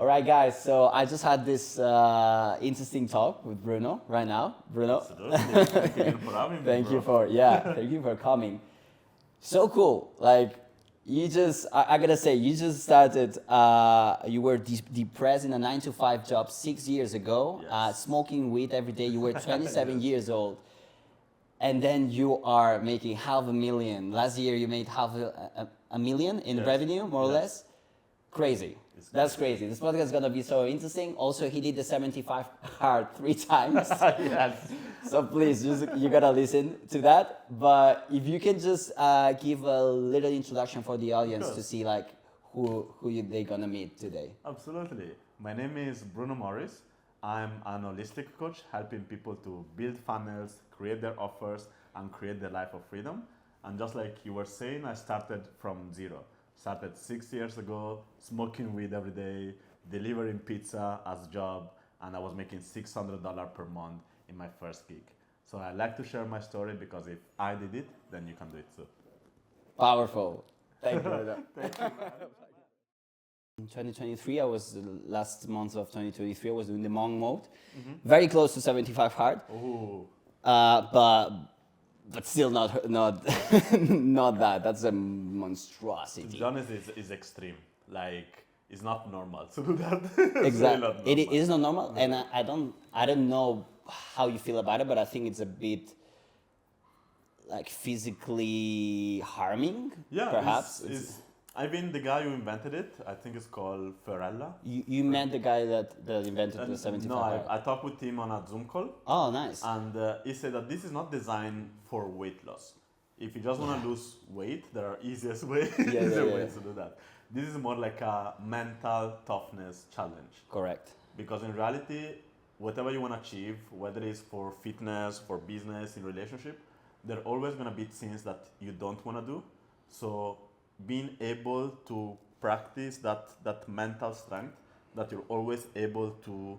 right, guys. So I just had this interesting talk with Bruno right now. Bruno, Absolutely. Thank you again for having me, thank you bro. thank you for coming. So cool. Like I gotta say, you just started. You were depressed in a 9 to 5 job 6 years ago, Yes. smoking weed every day. You were 27 years old, and then you are making half a million. Last year you made half a million in Yes. revenue, more or Yes. less. Crazy. It's That's crazy. This podcast is gonna be so interesting. Also, he did the 75 hard 3 times. Yes. So please, you gotta listen to that. But if you can just give a little introduction for the audience to course. see like who they gonna meet today. Absolutely. My name is Bruno Morris. I'm an holistic coach helping people to build funnels, create their offers, and create their life of freedom. And just like you were saying, I started from zero. Started 6 years ago, smoking weed every day, delivering pizza as a job, and I was making $600 per month in my first gig. So I like to share my story because if I did it, then you can do it too. Powerful. Thank you. In 2023, I was the last month of 2023. I was doing the monk mode, very close to 75 hard, Oh, but still not not that. That's a to monstrosity. be honest, it's extreme. Like, it's not normal to do that. It's really Exactly. not It normal. is not normal, and I don't know how you feel about it, but I think it's a bit like physically harming, Yeah, perhaps. I mean, the guy who invented it, I think it's called Ferrella. You met the guy that invented the And 75 no, hard. I talked with him on a Zoom call, Oh, nice. and he said that this is not designed for weight loss. If you just want to lose weight, there are easiest ways to do that. This is more like a mental toughness challenge. Correct. Because in reality, whatever you want to achieve, whether it's for fitness, for business, in relationship, there are always going to be things that you don't want to do. So being able to practice that mental strength that you're always able to,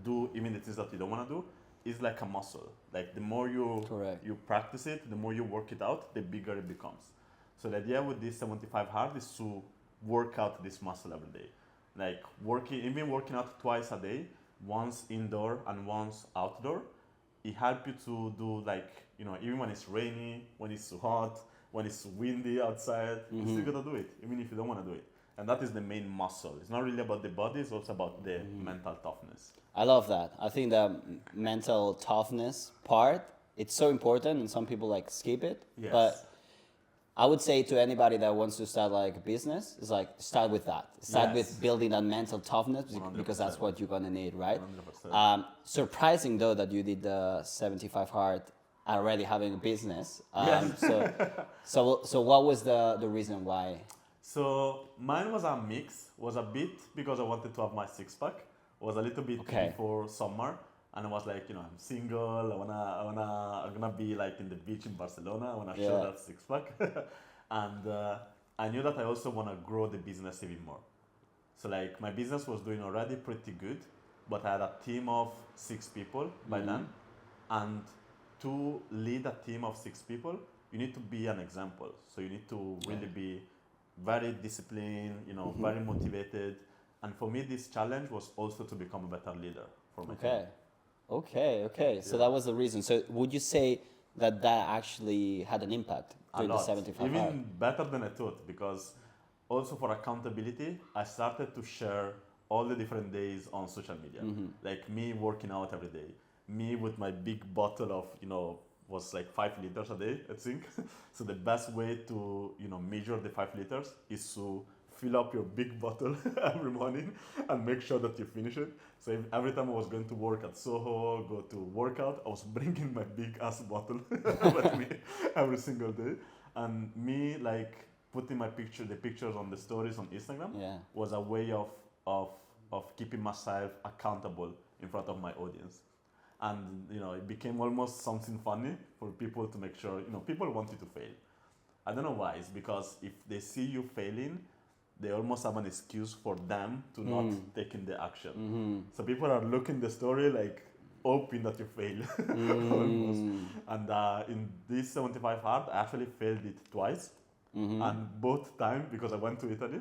do even the things that you don't want to do is like a muscle. Like the more Correct. you practice it, the more you work it out, the bigger it becomes. So the idea with this 75 hard is to work out this muscle every day. Like even working out twice a day, once indoor and once outdoor, it helps you to do even when it's rainy, when it's too hot, when it's windy outside, you still gotta do it, even if you don't want to do it. And that is the main muscle. It's not really about the body, it's also about the mental toughness. I love that. I think the mental toughness part, it's so important, and some people like skip it. Yes. But I would say to anybody that wants to start like a business, is like start with that. Start Yes. with building that mental toughness because that's 100%. what you're gonna need, right? 100%. Surprising though that you did the 75 hard already having a business. So what was the reason why? So mine was a mix, was a bit because I wanted to have my six pack, was a little bit Okay. before summer, and I was like, I'm single, I'm gonna be like in the beach in Barcelona, I wanna show Yeah. that six pack, and I knew that I also wanna grow the business even more. So like my business was doing already pretty good, but I had a team of 6 people by then, and to lead a team of 6 people, you need to be an example. So you need to really be very disciplined, very motivated. And for me, this challenge was also to become a better leader for my team. Okay. So that was the reason. So would you say that actually had an impact A during the lot, 75 even hard? better than I thought, because also for accountability, I started to share all the different days on social media, like me working out every day, me with my big bottle of, was like 5 liters a day, I think. So the best way to, measure the 5 liters is to fill up your big bottle every morning and make sure that you finish it. So every time I was going to work at Soho, go to workout, I was bringing my big ass bottle with me every single day. And me like putting the pictures on the stories on Instagram Yeah. was a way of keeping myself accountable in front of my audience. And it became almost something funny for people to make sure, people want you to fail. I don't know why. It's because if they see you failing, they almost have an excuse for them to not taking the action. So people are looking the story like hoping that you fail almost. And in this 75 hard, I actually failed it twice, and both times because I went to Italy,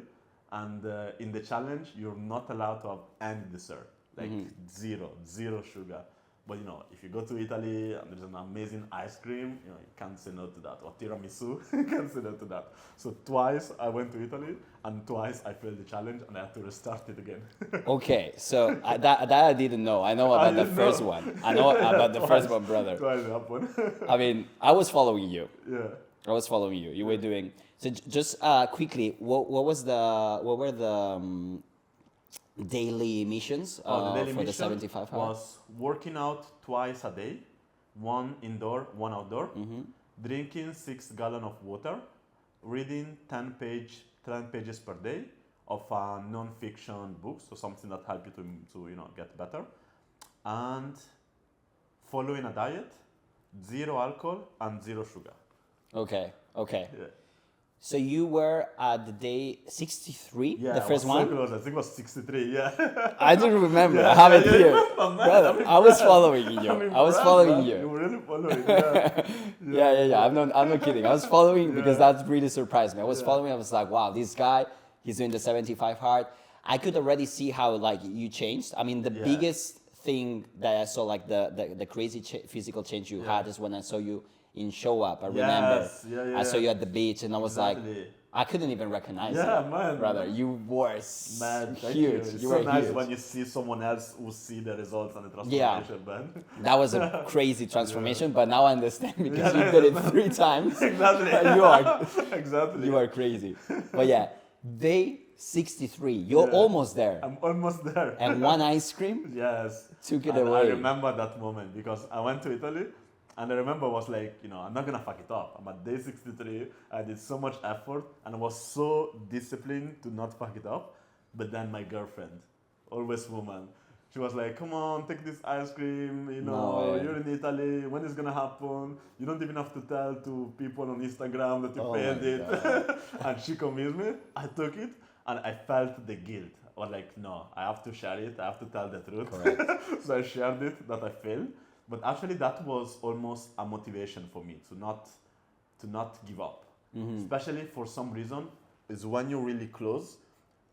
And in the challenge, you're not allowed to have any dessert, like zero sugar. But you know, if you go to Italy and there's an amazing ice cream, you know, you can't say no to that. Or tiramisu, you can't say no to that. So twice I went to Italy, and twice I failed the challenge, and I had to restart it again. Okay, so that I didn't know. I know about the didn't first know? one. I know about the first one, brother. Twice it happened. I mean, I was following you. Yeah. I was following you. You were doing so. Just quickly, what were the daily missions The daily for the mission 75 hours? was working out twice a day, one indoor, one outdoor, drinking 6 gallons of water, reading 10 pages per day of non-fiction books, so something that help you to you know get better, and following a diet, zero alcohol and zero sugar. Okay. Yeah. So you were at the day 63, Yeah, the first I was one. so close. I think it was 63. Yeah. I don't remember. I Yeah, have it yeah, here, yeah, man, brother. I'm I was impressed. following you. I'm I was impressed, following man. you. You were really following. Yeah. Yeah. I'm not kidding. I was following because Yeah. that really surprised me. I was Yeah. following. I was like, wow, this guy, he's doing the 75 hard. I could already see how like you changed. I mean, the Yeah. biggest thing that I saw, like the crazy physical change you Yeah. had, is when I saw you in Show Up. I remember. Yes. Yeah. I saw you at the beach, and I was like, Exactly. I couldn't even recognize Yeah, you, man. brother. You were Man, thank huge. you. It's You so were nice huge. when you see someone else who see the results and the Yeah. transformation, man. That was a crazy transformation, but now I understand because Yeah, you did it 3 times. Exactly. you are Exactly. you are crazy. But yeah, day 63. You're Yeah. almost there. I'm almost there. And one ice cream Yes. took it And away. I remember that moment because I went to Italy and I remember I was like, you know, I'm not gonna fuck it up. I'm at day 63. I did so much effort and I was so disciplined to not fuck it up. But then my girlfriend, always woman, she was like, come on, take this ice cream, you know, No way. you're in Italy, when is gonna happen? You don't even have to tell to people on Instagram that you Oh failed my it. God. And she convinced me, I took it, and I felt the guilt. I was like, no, I have to share it, I have to tell the truth. Correct. So I shared it that I failed. But actually that was almost a motivation for me to not give up. Especially for some reason, is when you're really close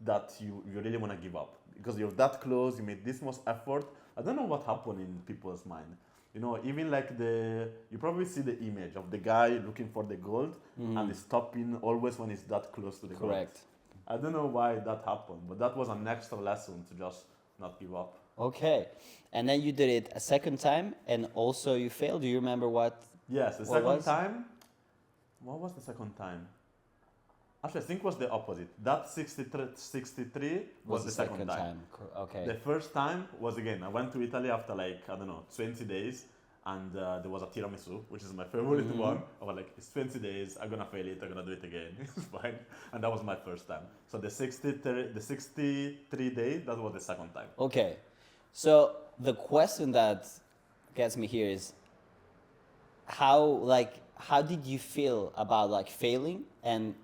that you really want to give up. Because you're that close, you made this much effort. I don't know what happened in people's mind. You know, even like you probably see the image of the guy looking for the gold and he's stopping always when he's that close to the gold. Correct. I don't know why that happened, but that was an extra lesson to just not give up. Okay. And then you did it a second time, and also you failed. Do you remember what? Yes, the What second was? time. What was the second time? Actually, I think it was the opposite. That 63 was the second time. Okay. The first time was again, I went to Italy after like, I don't know, 20 days. And there was a tiramisu, which is my favorite one. I was like, it's 20 days, I'm gonna fail it, I'm gonna do it again. It's fine. And that was my first time. So the 63 days, that was the second time. Okay. So the question that gets me here is how did you feel about like failing, and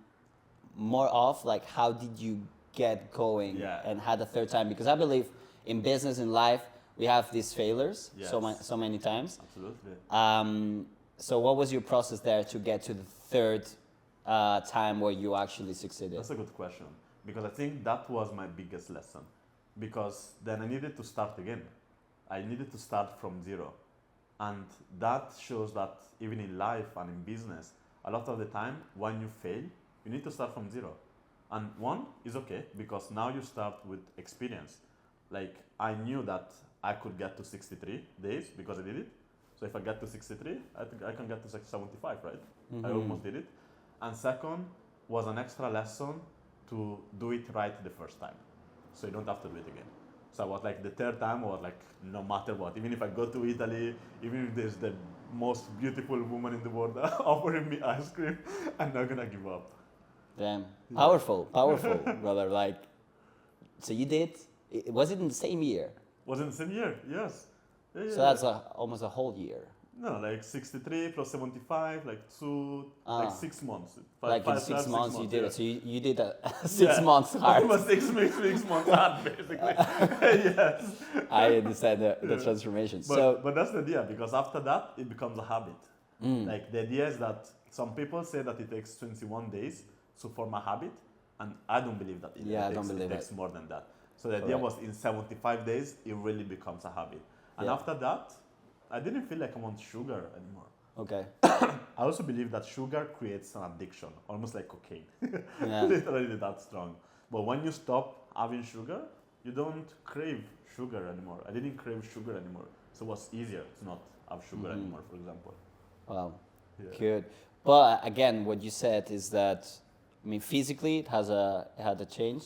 more of like how did you get going and had a third time? Because I believe in business, in life, we have these failures so many times. Absolutely. So what was your process there to get to the third time where you actually succeeded? That's a good question, because I think that was my biggest lesson, because then I needed to start again. I needed to start from zero. And that shows that even in life and in business, a lot of the time when you fail, you need to start from zero. And one is okay, because now you start with experience. Like I knew that I could get to 63 days because I did it. So if I get to 63, I think I can get to 75, right? I almost did it. And second was an extra lesson to do it right the first time. So you don't have to do it again. So I was like, the third time I was like, no matter what, even if I go to Italy, even if there's the most beautiful woman in the world offering me ice cream, I'm not gonna give up. Damn. Powerful, brother. Like, so you did, was it in the same year? Was in the same year, yes. Yeah, So that's almost a whole year. No, like 63 plus 75, like 6 months. Like in 6 months you did yeah. it. So you did a 6 months hard. Almost 6 months hard, basically. Yes. I understand the transformation. But that's the idea, because after that, it becomes a habit. Like the idea is that some people say that it takes 21 days to form a habit, And I don't believe that either. Yeah, I don't believe it takes it. more than that. So the idea was in 75 days, it really becomes a habit. And after that, I didn't feel like I want sugar anymore. Okay. I also believe that sugar creates an addiction, almost like cocaine. Yeah. Literally that strong. But when you stop having sugar, you don't crave sugar anymore. I didn't crave sugar anymore. So it was easier to not have sugar anymore, for example. Wow. Yeah. Good. But again, what you said is that, I mean, physically it had a change.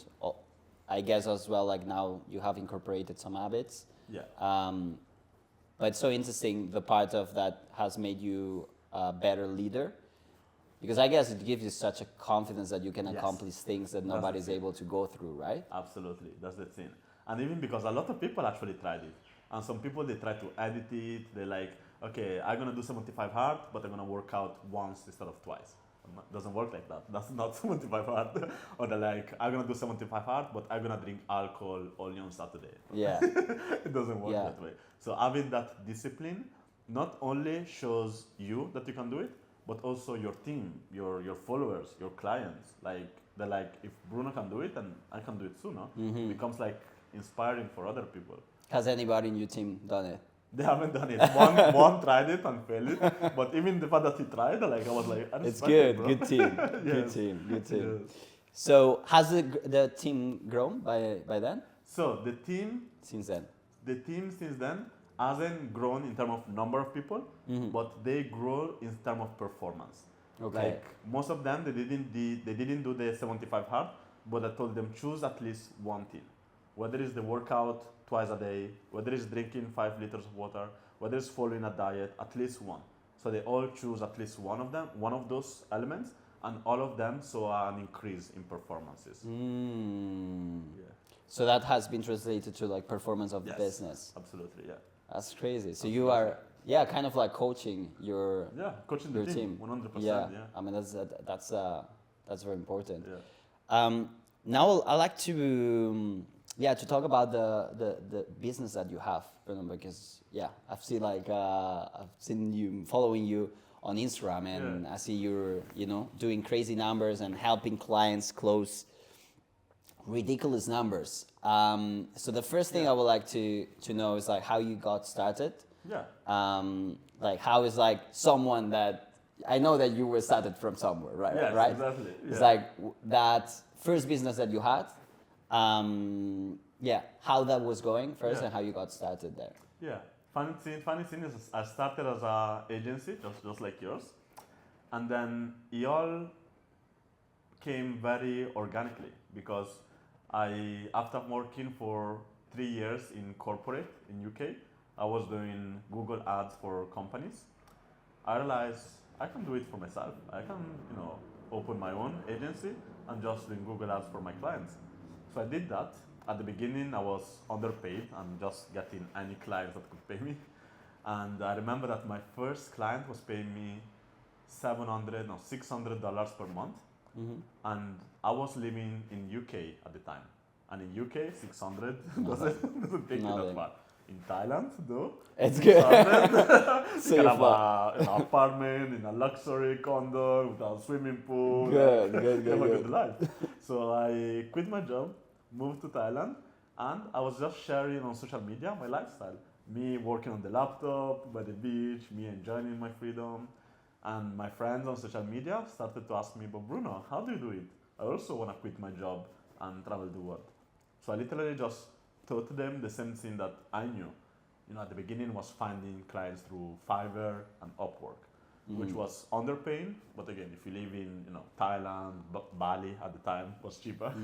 I guess as well, like now you have incorporated some habits. Yeah. But it's so interesting, the part of that has made you a better leader. Because I guess it gives you such a confidence that you can accomplish things that nobody's able to go through, right? Absolutely, that's the thing. And even because a lot of people actually tried it. And some people, they try to edit it. They're like, okay, I'm gonna do 75 hard, but I'm gonna work out once instead of twice. It doesn't work like that. That's not 75 hard. Or they're like, I'm gonna do 75 hard, but I'm gonna drink alcohol only on Saturday. Yeah. It doesn't work that way. So having that discipline not only shows you that you can do it, but also your team, your followers, your clients. Like, they're like, if Bruno can do it, then I can do it too, no? It becomes like inspiring for other people. Has anybody in your team done it? They haven't done it. One tried it and failed it. But even the fact that he tried, like, I was like, it's good. Bro. Good team. Good team. Good team. Yes. So has the team grown by then? So the team since then hasn't grown in terms of number of people, but they grow in terms of performance. Okay. Like most of them, they didn't do the 75 hard, but I told them choose at least one thing. Whether it's the workout twice a day, whether it's drinking 5 liters of water, whether it's following a diet, at least one. So they all choose at least one of those elements, and all of them saw an increase in performances. Yeah. So that has been translated to like performance of the business. Absolutely, yeah. That's crazy. So you are, kind of like coaching your coaching your the team. 100%. Yeah. I mean that's very important. Yeah. Now I like to talk about the business that you have, Bruno, because I've seen you following you on Instagram, and I see you're doing crazy numbers and helping clients close ridiculous numbers. So the first thing I would like to know is like how you got started. Yeah. Like how is like someone that I know that you were started from somewhere, right? Yes, right? Exactly. Yeah. It's like that first business that you had. How that was going first and how you got started there. Yeah. Funny thing is I started as an agency, just like yours. And then it all came very organically because after working for 3 years in corporate in UK, I was doing Google ads for companies. I realized I can do it for myself. I can, open my own agency and just doing Google ads for my clients. So I did that. At the beginning, I was underpaid and just getting any clients that could pay me. And I remember that my first client was paying me $600 per month. And I was living in UK at the time. And in UK, 600 doesn't take you that far. In Thailand, though, it's good. So you can have an apartment in a luxury condo with a swimming pool. Good. Have a good life. So I quit my job, moved to Thailand, and I was just sharing on social media my lifestyle. Me working on the laptop by the beach, me enjoying my freedom. And my friends on social media started to ask me, but Bruno, how do you do it? I also want to quit my job and travel the world. So I literally just taught them the same thing that I knew. At the beginning was finding clients through Fiverr and Upwork, which was underpaying. But again, if you live in Thailand, Bali at the time was cheaper,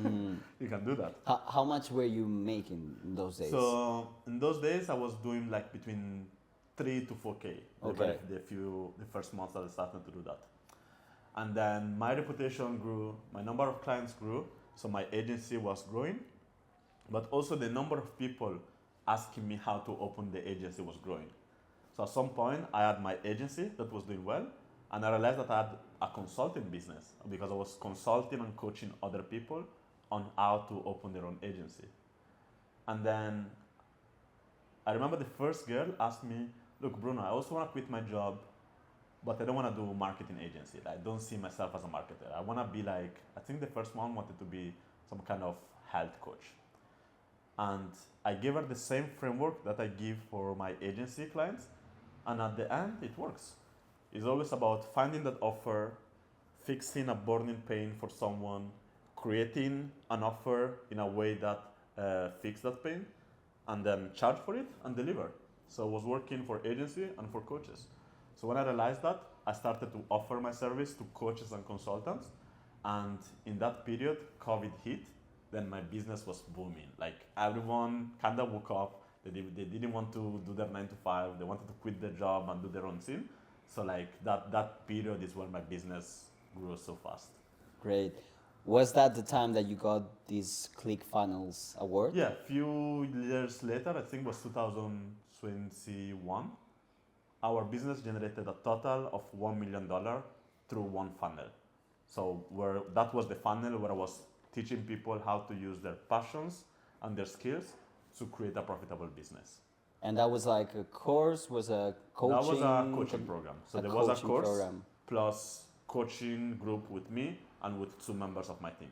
you can do that. How much were you making in those days? So in those days, I was doing like between 3 to 4K. Okay. The first months that I started to do that. And then my reputation grew, my number of clients grew, so my agency was growing, but also the number of people asking me how to open the agency was growing. So at some point, I had my agency that was doing well, and I realized that I had a consulting business because I was consulting and coaching other people on how to open their own agency. And then I remember the first girl asked me, look, Bruno, I also want to quit my job but I don't want to do marketing agency. I don't see myself as a marketer. I want to be like, I think the first one wanted to be some kind of health coach. And I gave her the same framework that I give for my agency clients. And at the end, it works. It's always about finding that offer, fixing a burning pain for someone, creating an offer in a way that fix that pain, and then charge for it and deliver. So I was working for agency and for coaches. So when I realized that, I started to offer my service to coaches and consultants. And in that period, COVID hit, then my business was booming. Like everyone kind of woke up. They didn't want to do their 9 to 5. They wanted to quit their job and do their own thing. So like that period is when my business grew so fast. Great. Was that the time that you got this ClickFunnels award? Yeah, a few years later, I think it was 2021, our business generated a total of $1 million through one funnel. So that was the funnel where I was teaching people how to use their passions and their skills to create a profitable business. And that was like a course, was a coaching? That was a coaching program. So there was a course plus coaching group with me and with 2 members of my team.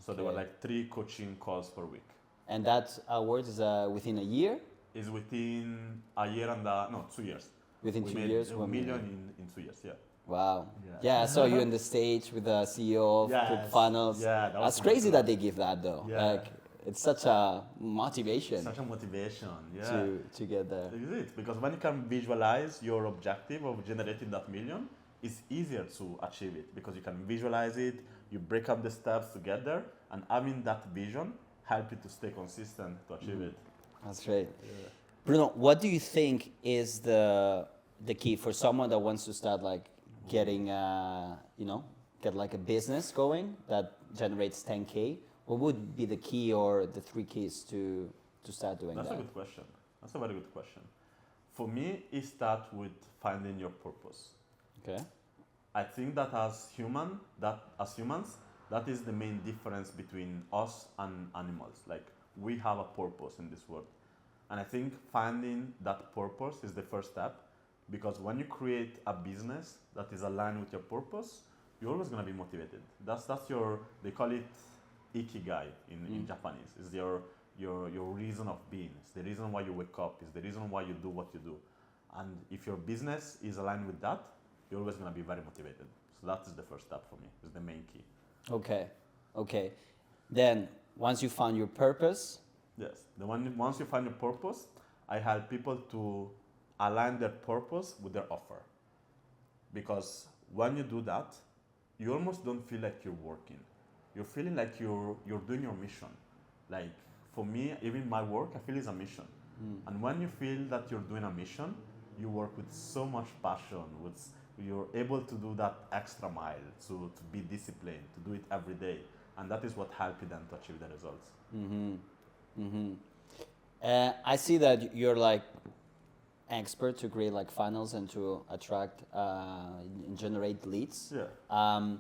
So there were like 3 coaching calls per week. And that award is within a year? Is within a year and 2 years. Within we 2 made years? $1 million in 2 years, yeah. Wow. Yeah, I saw you on the stage with the CEO of ClickFunnels. Yeah, that's crazy that they give that though. Yeah. Like, it's such a motivation. Such a motivation, yeah. To get there. Is it? Because when you can visualize your objective of generating that million, it's easier to achieve it because you can visualize it, you break up the steps to get there, and having that vision help you to stay consistent to achieve it. That's great. Yeah. Bruno, what do you think is the key for someone that wants to start like getting, get like a business going that generates 10K? What would be the key or the 3 keys to start doing that? That's a good question. That's a very good question. For me, it starts with finding your purpose. Okay. I think that as humans, that is the main difference between us and animals. Like we have a purpose in this world. And I think finding that purpose is the first step because when you create a business that is aligned with your purpose, you're always going to be motivated. That's your, they call it ikigai in Japanese. It's your reason of being. It's the reason why you wake up. It's the reason why you do what you do. And if your business is aligned with that, you're always going to be very motivated. So that is the first step for me. It's the main key. Okay. Then once you found your purpose. Yes. Once you find your purpose, I help people to align their purpose with their offer. Because when you do that, you almost don't feel like you're working. You're feeling like you're doing your mission. Like for me, even my work, I feel is a mission. And when you feel that you're doing a mission, you work with so much passion. You're able to do that extra mile, to be disciplined, to do it every day. And that is what helps you then to achieve the results. I see that you're like expert to create like funnels and to attract and generate leads. Yeah.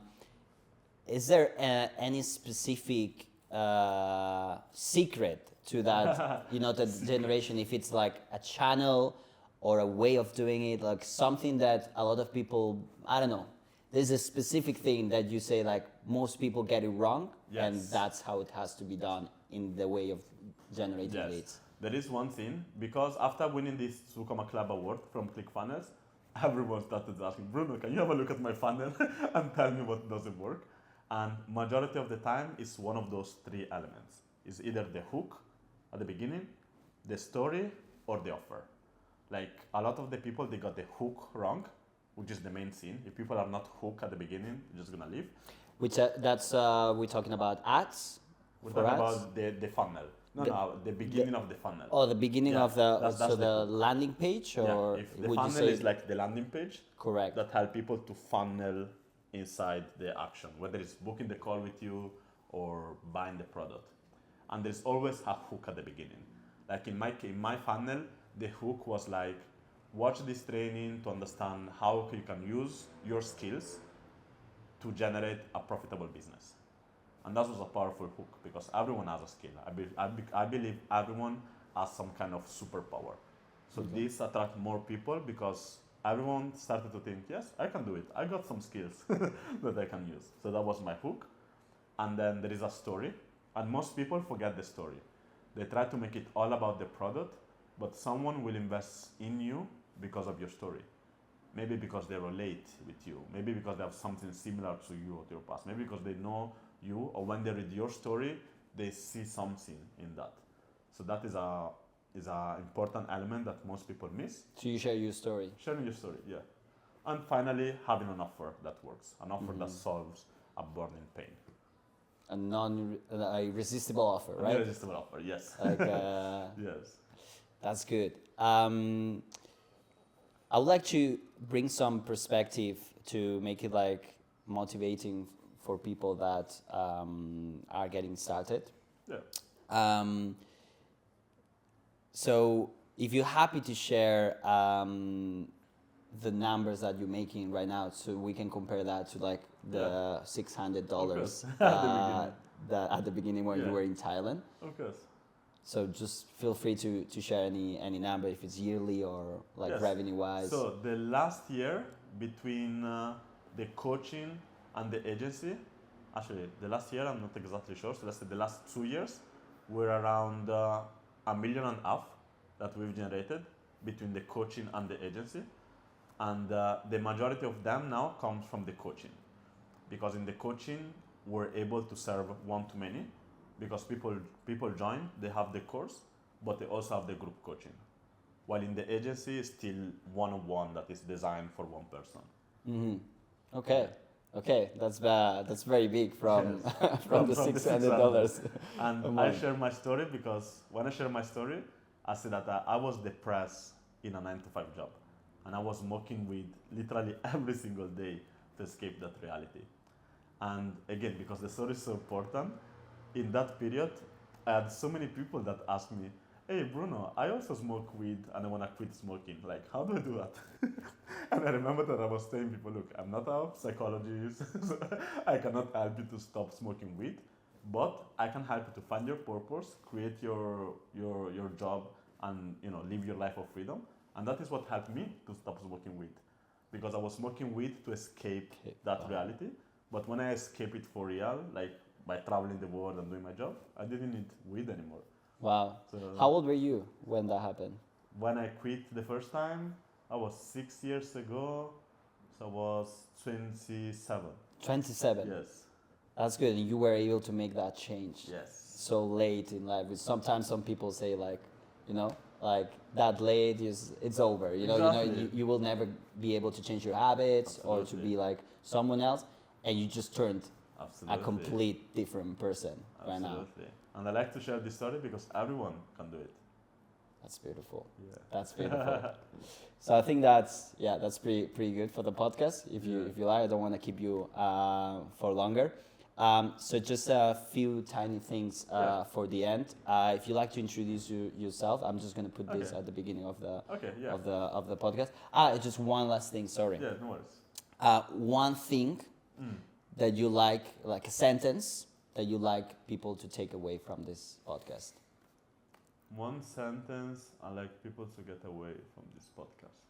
Is there any specific secret to that, the generation, if it's like a channel or a way of doing it, like something that a lot of people, I don't know, there's a specific thing that you say like most people get it wrong, and that's how it has to be done in the way of generating leads. There is one thing, because after winning this Sucoma Club Award from ClickFunnels, everyone started asking, Bruno, can you have a look at my funnel and tell me what doesn't work? And majority of the time, it's one of those 3 elements. It's either the hook at the beginning, the story, or the offer. Like a lot of the people, they got the hook wrong, which is the main thing. If people are not hooked at the beginning, they're just gonna leave. Which we're talking about ads? We're talking about the funnel. The beginning of the funnel. Oh, the beginning of the, that's so the landing page? Or if the funnel is like the landing page, correct, that help people to funnel inside the action, whether it's booking the call with you or buying the product. And there's always a hook at the beginning. Like in my funnel, the hook was like, watch this training to understand how you can use your skills to generate a profitable business. And that was a powerful hook because everyone has a skill. I believe everyone has some kind of superpower. So this attracts more people because everyone started to think, yes, I can do it. I got some skills that I can use. So that was my hook. And then there is a story, and most people forget the story. They try to make it all about the product, but someone will invest in you because of your story. Maybe because they relate with you. Maybe because they have something similar to you or to your past. Maybe because they know you, or when they read your story, they see something in that. So that is a important element that most people miss. So you share your story. Sharing your story, yeah. And finally, having an offer that works, an offer that solves a burning pain. A irresistible offer, right? Irresistible offer, yes. Like, yes. That's good. I would like to bring some perspective to make it like motivating for people that are getting started. Yeah. So if you're happy to share the numbers that you're making right now, so we can compare that to like the $600 that at the beginning when you were in Thailand. Of course. So just feel free to share any number, if it's yearly or like revenue wise. So the last year between the coaching and the agency, actually the last year I'm not exactly sure. So let's say the last 2 years, we're around $1.5 million that we've generated between the coaching and the agency, and the majority of them now comes from the coaching, because in the coaching we're able to serve one-to-many. Because people join, they have the course, but they also have the group coaching. While in the agency, it's still one-on-one that is designed for one person. Mm-hmm. Okay, that's very big from from the $600. And I share my story because when I share my story, I say that I was depressed in a 9-to-5 job, and I was smoking weed literally every single day to escape that reality. And again, because the story is so important, in that period, I had so many people that asked me, hey Bruno, I also smoke weed and I want to quit smoking. Like, how do I do that? And I remember that I was telling people, look, I'm not a psychologist, so I cannot help you to stop smoking weed, but I can help you to find your purpose, create your job, and live your life of freedom. And that is what helped me to stop smoking weed, because I was smoking weed to escape that reality. But when I escape it for real, like by traveling the world and doing my job, I didn't need weed anymore. Wow. So, how old were you when that happened? When I quit the first time, I was 6 years ago, so I was 27. 27? Yes. That's good. You were able to make that change. Yes. So late in life. Sometimes some people say like, like that late it's over. Exactly. You will never be able to change your habits. Absolutely. Or to be like someone else, and you just turned Absolutely. a complete different person. Absolutely. Right now. And I like to share this story because everyone can do it. That's beautiful. Yeah. That's beautiful. So I think that's pretty good for the podcast. If you like, I don't want to keep you for longer. So just a few tiny things for the end. If you like to introduce yourself, I'm just going to put this at the beginning of the of the podcast. Just one last thing. Sorry. Yeah, no worries. One thing that you like a sentence that you like people to take away from this podcast. One sentence I like people to get away from this podcast.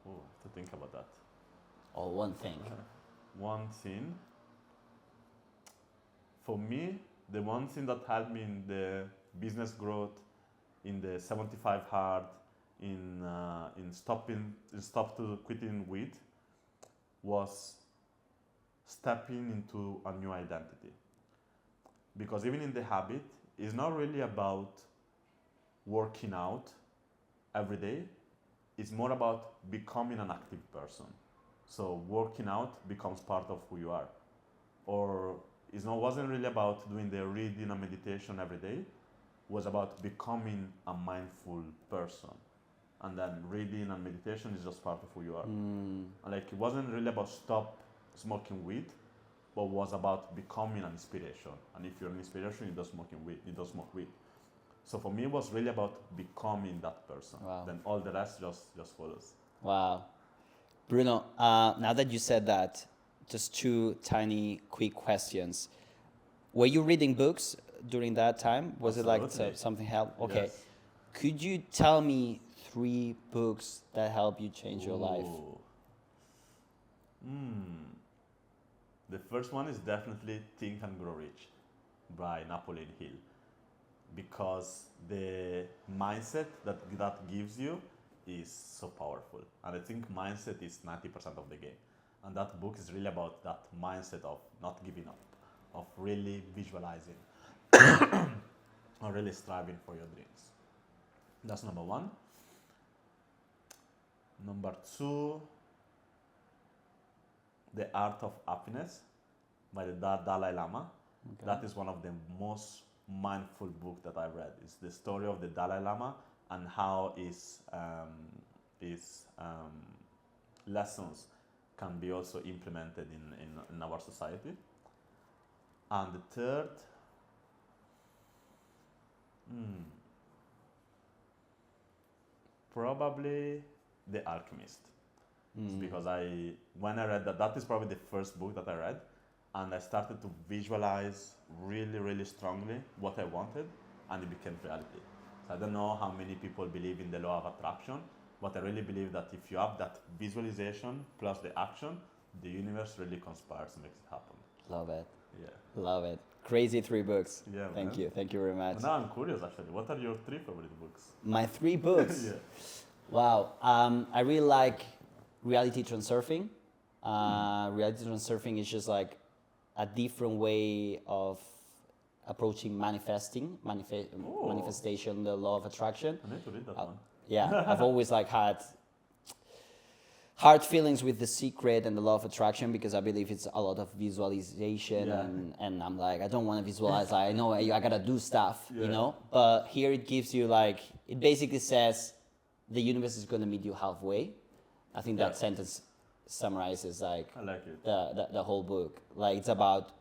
Oh, I have to think about that. Or one thing. One thing. For me, the one thing that helped me in the business growth, in the 75 hard, in stop to quitting weed, was stepping into a new identity. Because even in the habit, it's not really about working out every day. It's more about becoming an active person. So working out becomes part of who you are. Or wasn't really about doing the reading and meditation every day. It was about becoming a mindful person. And then reading and meditation is just part of who you are. And it wasn't really about stop smoking weed, but was about becoming an inspiration. And if you're an inspiration, you don't smoke weed. So for me, it was really about becoming that person. Wow. Then all the rest just follows. Wow. Bruno, now that you said that, just two tiny quick questions. Were you reading books during that time? Was Absolutely. it like something help? Okay. Yes. Could you tell me 3 books that help you change your life? Ooh. The first one is definitely Think and Grow Rich by Napoleon Hill, because the mindset that gives you is so powerful. And I think mindset is 90% of the game. And that book is really about that mindset of not giving up, of really visualizing, or really striving for your dreams. That's number 1. Number 2, The Art of Happiness by the Dalai Lama. Okay. That is one of the most mindful books that I've read. It's the story of the Dalai Lama and how his lessons can be also implemented in our society. And the third, probably The Alchemist. It's because when I read that is probably the first book that I read, and I started to visualize really, really strongly what I wanted, and it became reality. So I don't know how many people believe in the law of attraction, but I really believe that if you have that visualization plus the action, the universe really conspires and makes it happen. Love it. Yeah. Love it. Crazy 3 books. Yeah, Thank man. you. Thank you very much. Now I'm curious actually. What are your 3 favorite books? My 3 books? Yeah. Wow. I really like reality transurfing. Reality transurfing is just like a different way of approaching manifestation, the law of attraction. I need to read that one. Yeah, I've always like had hard feelings with The Secret and the law of attraction, because I believe it's a lot of visualization, and I'm like, I don't want to visualize. I know I gotta do stuff, you know. But here it gives you like, it basically says the universe is gonna meet you halfway. I think that sentence summarizes like, I like it. the whole book. Like, it's about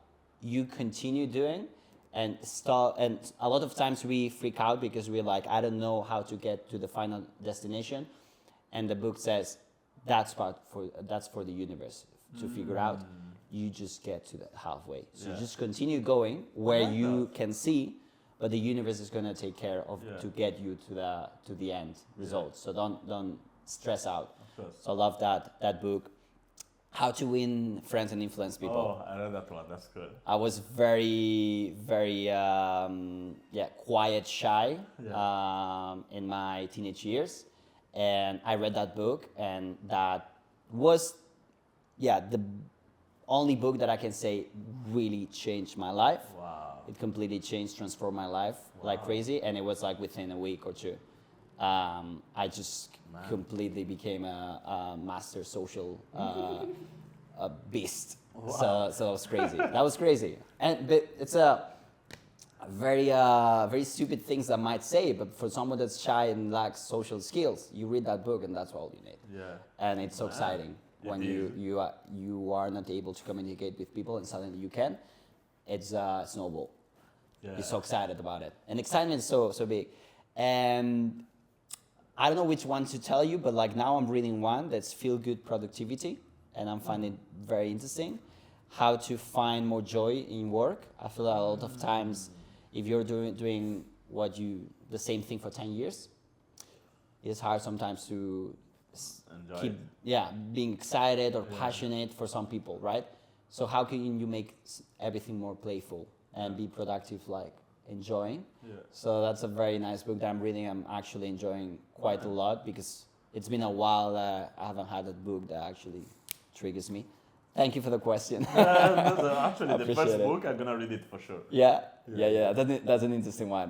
you continue doing and start. And a lot of times we freak out because we're like, I don't know how to get to the final destination. And the book says that's for the universe to figure out. You just get to the halfway. So you just continue going where you can see, but the universe is gonna take care of to get you to the end result. So don't stress out. So I love that book. How to Win Friends and Influence People. Oh, I read that one. That's good. I was very, very quiet, shy in my teenage years, and I read that book, and that was the only book that I can say really changed my life. Wow. It completely transformed my life like crazy, and it was like within a week or 2. I just completely became a master social a beast. Wow. So it was crazy. That was crazy. But it's a very stupid things I might say, but for someone that's shy and lacks social skills, you read that book and that's all you need. Yeah. And it's so exciting when you are not able to communicate with people and suddenly you can. It's a snowball. Yeah. You're so excited about it, and excitement is so big. And I don't know which one to tell you, but like now I'm reading one that's Feel Good Productivity, and I'm finding it very interesting. How to find more joy in work. I feel a lot of times, if you're doing the same thing for 10 years, it's hard sometimes to Enjoy it. being excited or passionate for some people, right? So how can you make everything more playful and be productive, like enjoying? Yeah. So that's a very nice book that I'm reading. I'm actually enjoying quite a lot because it's been a while that I haven't had a book that actually triggers me. Thank you for the question. Actually, the first Appreciate it. book, I'm gonna read it for sure. Yeah. That's an interesting one.